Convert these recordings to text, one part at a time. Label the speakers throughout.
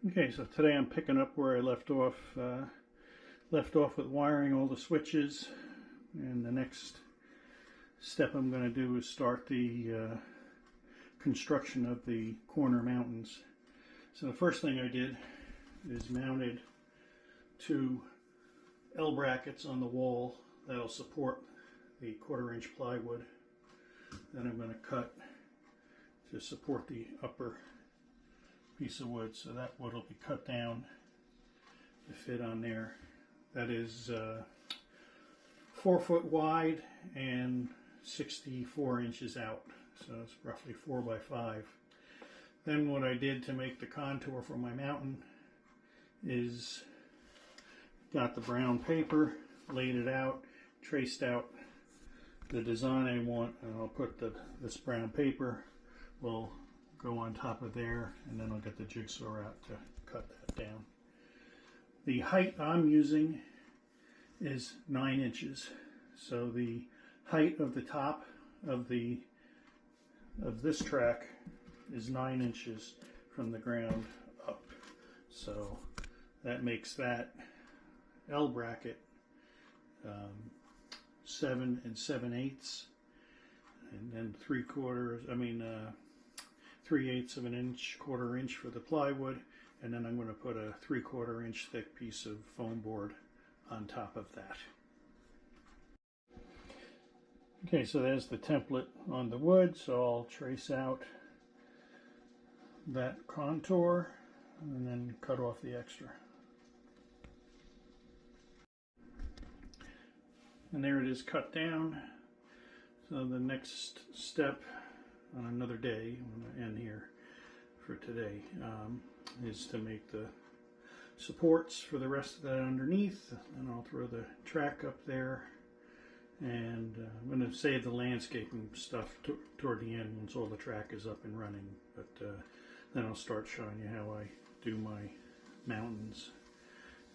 Speaker 1: Okay, so today I'm picking up where I left off with wiring all the switches, and the next step I'm going to do is start the construction of the corner mountains. So the first thing I did is mounted two L brackets on the wall that'll support the 1/4 inch plywood. Then I'm going to cut to support the upper piece of wood, so that wood will be cut down to fit on there. That is 4 foot wide and 64 inches out, so it's roughly 4 by 5. Then what I did to make the contour for my mountain is got the brown paper, laid it out, traced out the design I want, and I'll put this brown paper will go on top of there, and then I'll get the jigsaw out to cut that down. The height I'm using is 9 inches. So the height of the top of this track is 9 inches from the ground up. So that makes that L bracket 7 7/8, and then 3/8 of an inch, 1/4 inch for the plywood, and then I'm going to put a 3/4 inch thick piece of foam board on top of that. Okay, so there's the template on the wood, so I'll trace out that contour and then cut off the extra. And there it is, cut down. So the next step on another day, I'm going to end here for today, is to make the supports for the rest of that underneath, and I'll throw the track up there, and I'm going to save the landscaping stuff toward the end once all the track is up and running, but then I'll start showing you how I do my mountains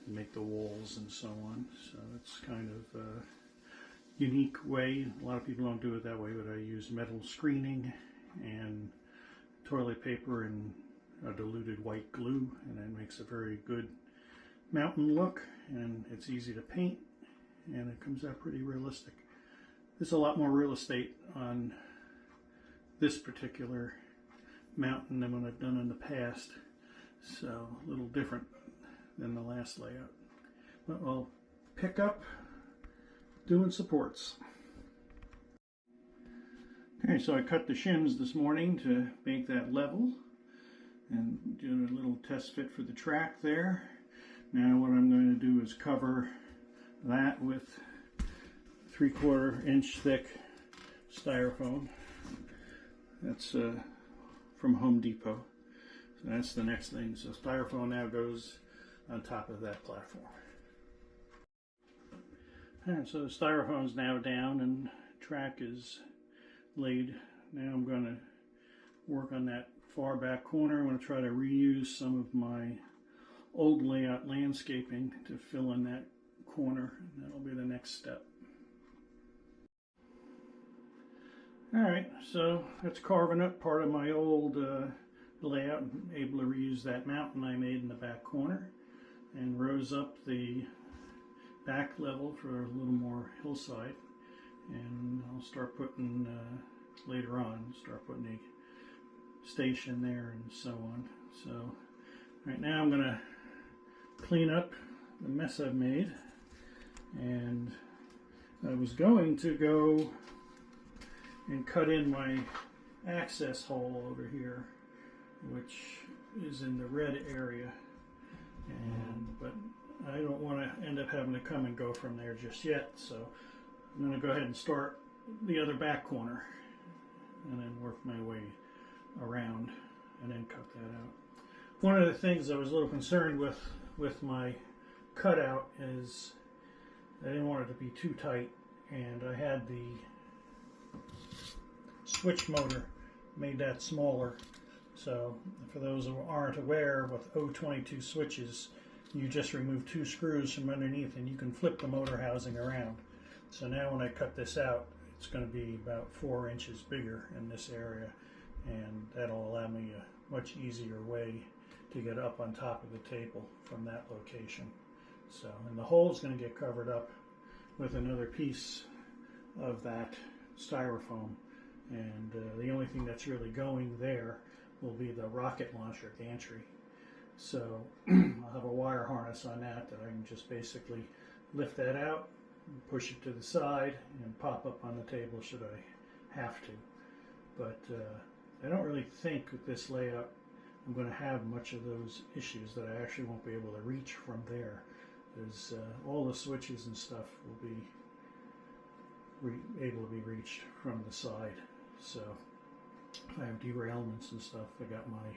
Speaker 1: and make the walls and so on. So it's kind of a unique way. A lot of people don't do it that way, but I use metal screening and toilet paper and a diluted white glue, and it makes a very good mountain look, and it's easy to paint, and it comes out pretty realistic. There's a lot more real estate on this particular mountain than what I've done in the past, so a little different than the last layout. But I'll pick up doing supports. Okay, so I cut the shims this morning to make that level and do a little test fit for the track there. Now what I'm going to do is cover that with 3/4 inch thick styrofoam. That's from Home Depot. So that's the next thing. So styrofoam now goes on top of that platform. Alright, so the styrofoam's now down and track is laid. Now I'm going to work on that far back corner. I'm going to try to reuse some of my old layout landscaping to fill in that corner, and that'll be the next step. Alright, so that's carving up part of my old layout. I'm able to reuse that mountain I made in the back corner and rose up the back level for a little more hillside, and I'll start putting later on start putting a station there and so on. So right now I'm going to clean up the mess I've made, and I was going to go and cut in my access hole over here, which is in the red area, but I don't want to end up having to come and go from there just yet, so I'm going to go ahead and start the other back corner and then work my way around and then cut that out. One of the things I was a little concerned with my cutout is I didn't want it to be too tight, and I had the switch motor made that smaller. So for those who aren't aware, with 022 switches, you just remove 2 screws from underneath and you can flip the motor housing around. So now when I cut this out, it's going to be about 4 inches bigger in this area, and that'll allow me a much easier way to get up on top of the table from that location. So, and the hole's going to get covered up with another piece of that styrofoam, and the only thing that's really going there will be the rocket launcher gantry. So I'll have a wire harness on that I can just basically lift that out, push it to the side, and pop up on the table should I have to. But I don't really think with this layout I'm going to have much of those issues, that I actually won't be able to reach from there. There's all the switches and stuff will be able to be reached from the side. So if I have derailments and stuff, I got my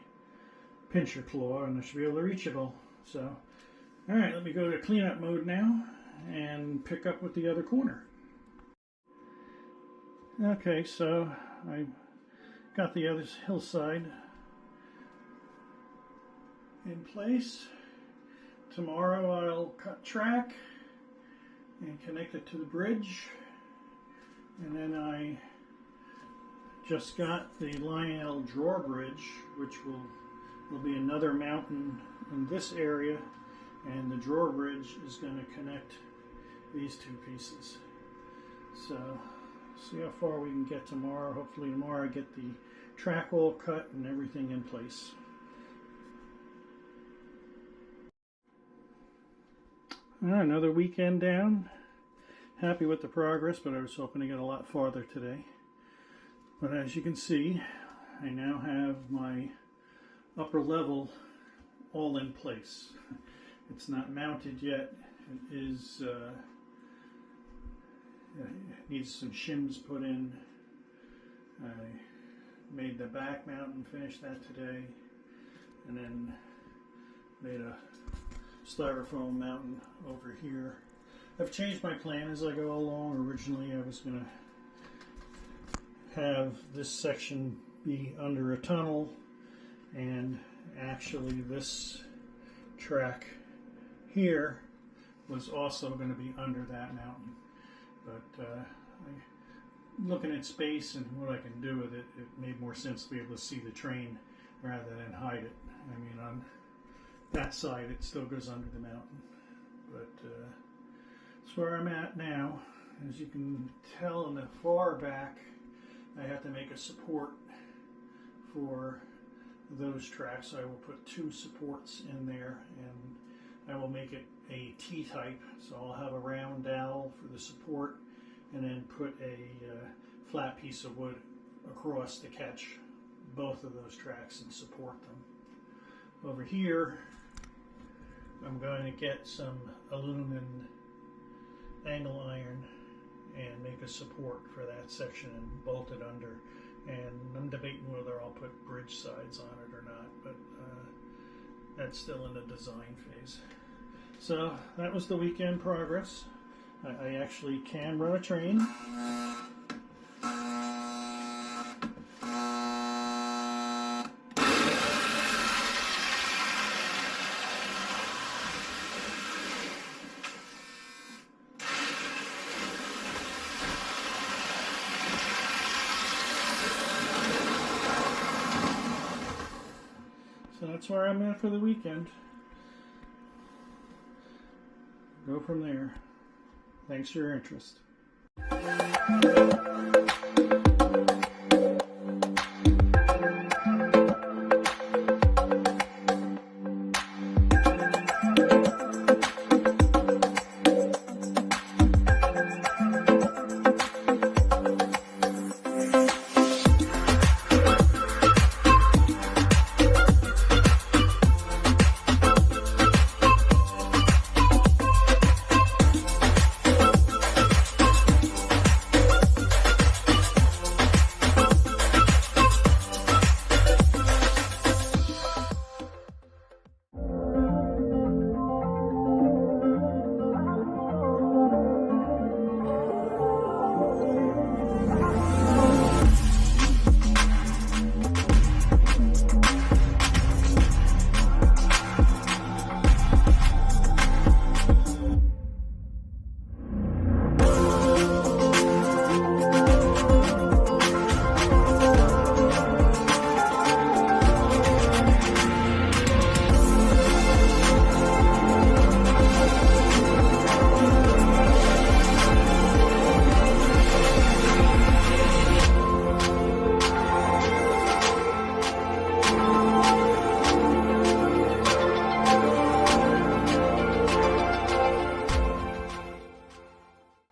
Speaker 1: pincher claw and I should be able to reach it all. So, all right, let me go to cleanup mode now and pick up with the other corner. Okay, so I got the other hillside in place. Tomorrow I'll cut track and connect it to the bridge, and then I just got the Lionel drawbridge, which will be another mountain in this area, and the drawbridge is going to connect these two pieces. So see how far we can get tomorrow. Hopefully tomorrow I get the track all cut and everything in place. Another weekend down. Happy with the progress, but I was hoping to get a lot farther today. But as you can see, I now have my upper level all in place. It's not mounted yet. It is it needs some shims put in. I made the back mount and finished that today, and then made a styrofoam mountain over here. I've changed my plan as I go along. Originally I was going to have this section be under a tunnel, and actually this track here was also going to be under that mountain. But looking at space and what I can do with it, it made more sense to be able to see the train rather than hide it. I mean, on that side it still goes under the mountain, but that's where I'm at now. As you can tell in the far back, I have to make a support for those tracks. I will put two supports in there, and I will make it a T-type, so I'll have a round dowel for the support, and then put a flat piece of wood across to catch both of those tracks and support them. Over here I'm going to get some aluminum angle iron and make a support for that section and bolt it under, and I'm debating whether I'll put bridge sides on it or not, but that's still in the design phase. So that was the weekend progress. I actually can run a train. So that's where I'm at for the weekend. Go from there. Thanks for your interest.